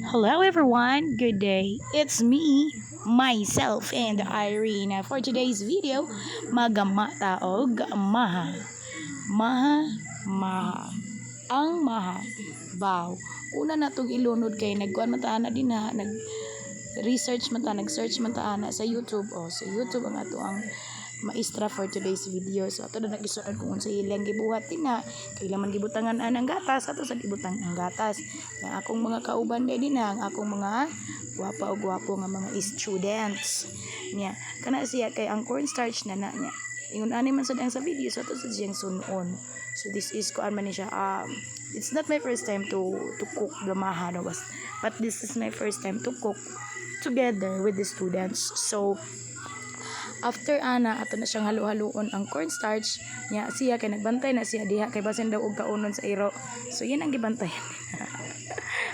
Hello everyone, good day. It's me, myself, and Irene. For today's video, magama taog maha. Maha, maha. Ang maha. Bow. Una na itong ilunod kay nagkuhan matana din ha, nag-research mata, nag-search mata na sa YouTube. Sa YouTube ang ato ang maestra for today's video. So ato na nag-isunan kung unsa ilang gibuhat din na kailangan gibutangan ang gatas ato sa gibutang ang gatas. Ang akong mga kauban din ang akong mga gwapa o gwapo nga mga students. Nya kana siya kay ang cornstarch na niya. Ingon ani man sad ang sa video so ato sa siyang sunon. So this is ko man ni siya it's not my first time to cook the maha no, but this is my first time to cook together with the students. So after ana ato na siyang halo-haloon ang cornstarch nya siya kay nagbantay na siya diha kay basin daw og kaunon sa iro. So yan ang gibantayan.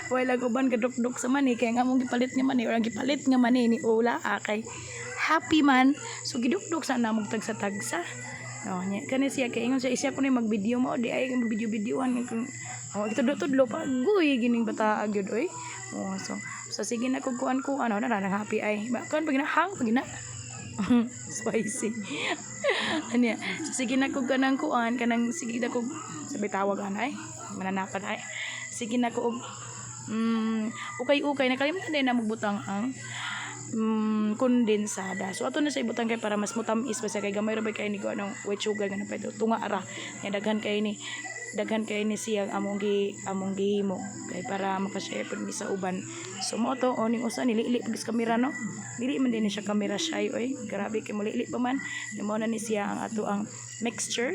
Wala uban kadukduk sa mani kay nga mong gipalit nga mani or gipalit nga mani ni ula kay happy man. So gidukduk sa namog tag sa tagsa. Nya kani siya kay ingon siya ko ni mag-video mo di ay mag-video-videoan ito tudlo pa guy gining bata gyud oy. So sige na kog kuan ko ano na happy ay bakon pag nahang pag na spicy. Anya, sige na ko kanang kuan kanang sige na ko sabi tawag anay mananapan ay sige na ko ukay-ukay nakalimutan din na magbutang ang kondensada. So ato na sa ibutang kay para mas mutamis pa sa kay gamay ra ba kay ni ko anong white sugar ganun pa ito tunga ara nya daghan kay ni siyang among gihimo kay para makashare pud mi sa uban. So mo to oning usa nilili pag kamera no dili man din siya kamera shy oy grabe kay mulili pa man mo na ni siya ang ato ang mixture.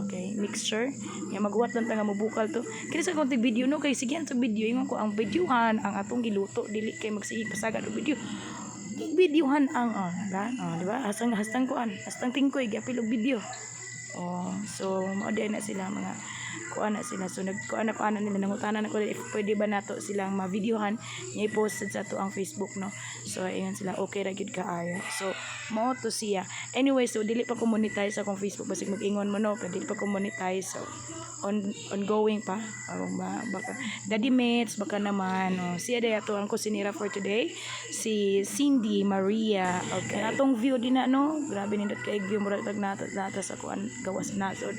Okay, mixture nya maghuwat lang ta nga mobukal to kini sa konti video no kay sige ang video ingon ko ang videohan ang atong giluto dili kay magsige pasagad og video videohan ang di ba hastang kuan hastang tingkoy giapil og video. So mao na sila mga kuan na sila so nagkuan na nila nangutanan ako if pwede ba nato silang ma-videohan niya i-post sa to ang Facebook no. So ayun sila okay ra gyud kaayo. So mao to siya anyway. So dili pa ko monetize akong Facebook basig mag-ingon mo no kay dili pa ko monetize. So ongoing pa baka daddy mates baka naman siya day ato ang kusinira for today si Cindy Maria. Okay atong view din na no grabe nindot kay view murag tag nata sa kuan gawas nasod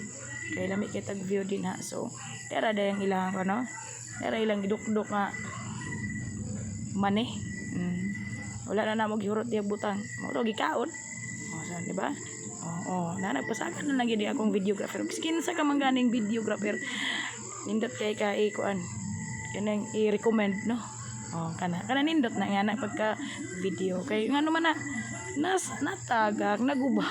kay lami kay tag view din ha. So tera dayang ilang ko no tera ilang gidukdok nga mani wala na mo gihurot diya butang mo to gikaon so di ba na nagpasakan na lagi di akong videographer skin sa kamangganing videographer nindot kay kuan kanang i-recommend no kana nindot na nga na pagka video kay ngano man na natagak naguba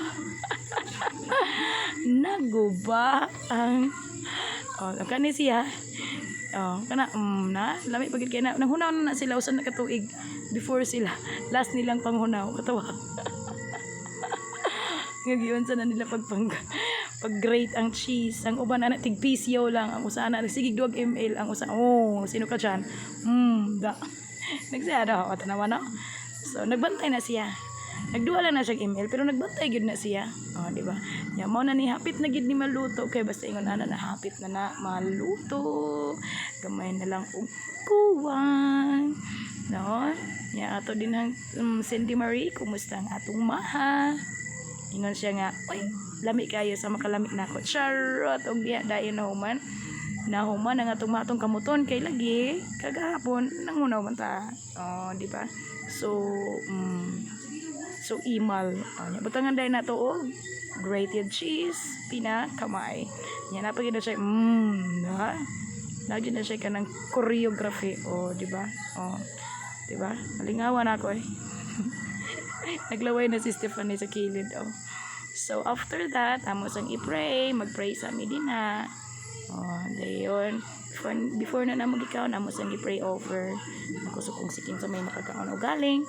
naguba ang kani siya kana na lami pagid kay na nanghunaw na sila usan na katuig before sila last nilang panghunaw katawa ngayon sa na nila pag-grate ang cheese ang uban ana tig PCO lang ang usa ana sige 2 ml ang usa sino ka diyan nagsada ako tanawa no. So nagbantay na siya nagduha lang na siya email pero nagbantay gyud na siya di ba nya mo na ni hapit na gyud ni maluto kay basta ingon ana na hapit na maluto gamay na lang og kuwan no nya ato din ang Cindy Marie kumusta ang atong maha ingon siya nga oy lami kayo sa makalamig nako charot og diha dayon na human ang atong matong kamuton kay lagi kagahapon nangunaw man ta di ba. So imal butangan dahil na to grated cheese pinakamay nya napagid na siya lagi na siya kanang choreography di ba di ba malingawan ako naglaway na si Stephanie sa kilid so after that amo sang i-pray mag-pray sa amin din ha dayon before na namo gikaon amo sang i-pray over nakusukong siking sa may makakaon o galing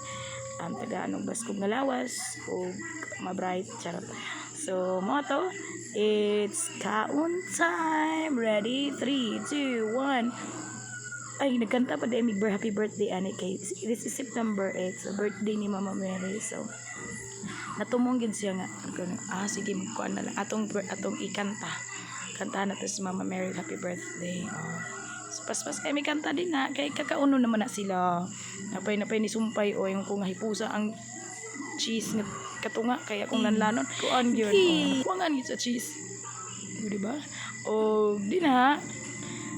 taga anong baskog nga lawas o ma-bright charot. So mo to it's kaon time ready 3, 2, 1 ay nagkanta pa dahil happy birthday ani kay this is September 8 so birthday ni Mama Mary. So natumong gid siya nga sige magkuan na lang atong ikanta kantahan nato si Mama Mary happy birthday. So paspas kay may kanta din na kay kakauno naman na sila. Napay ni sumpay o yung kung hipusa ang cheese nga katunga kaya kung lanlanon kuan gyud. Kuangan gyud sa cheese. Di ba? O di na.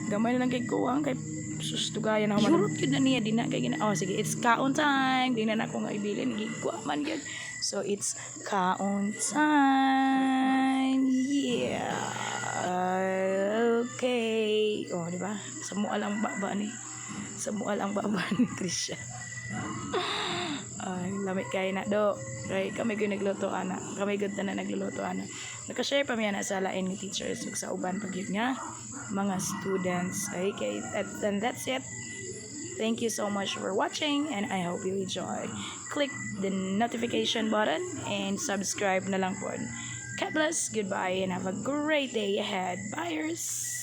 Gamay na lang kay kuwang kay sustugayan na Yurot yun na niya, di na kay gina. Oh, sige, it's kaon time. Di na ako nga ibilin. Gigwa man yun. So, it's kaon time. Yeah. Okay. Oh, di ba? Samual ang baba ni. Samual ang baba ni Trisha. Ay, lamit kayo na do. Kay kami gyud nagluto ana. Kami gyud na nagluluto ana. Naka-share pa mi ana sa lain ni teachers ug sa uban pag yun nga mga students. Okay, and that's it. Thank you so much for watching and I hope you enjoy. Click the notification button and subscribe na lang po. God bless, goodbye, and have a great day ahead. Buyers!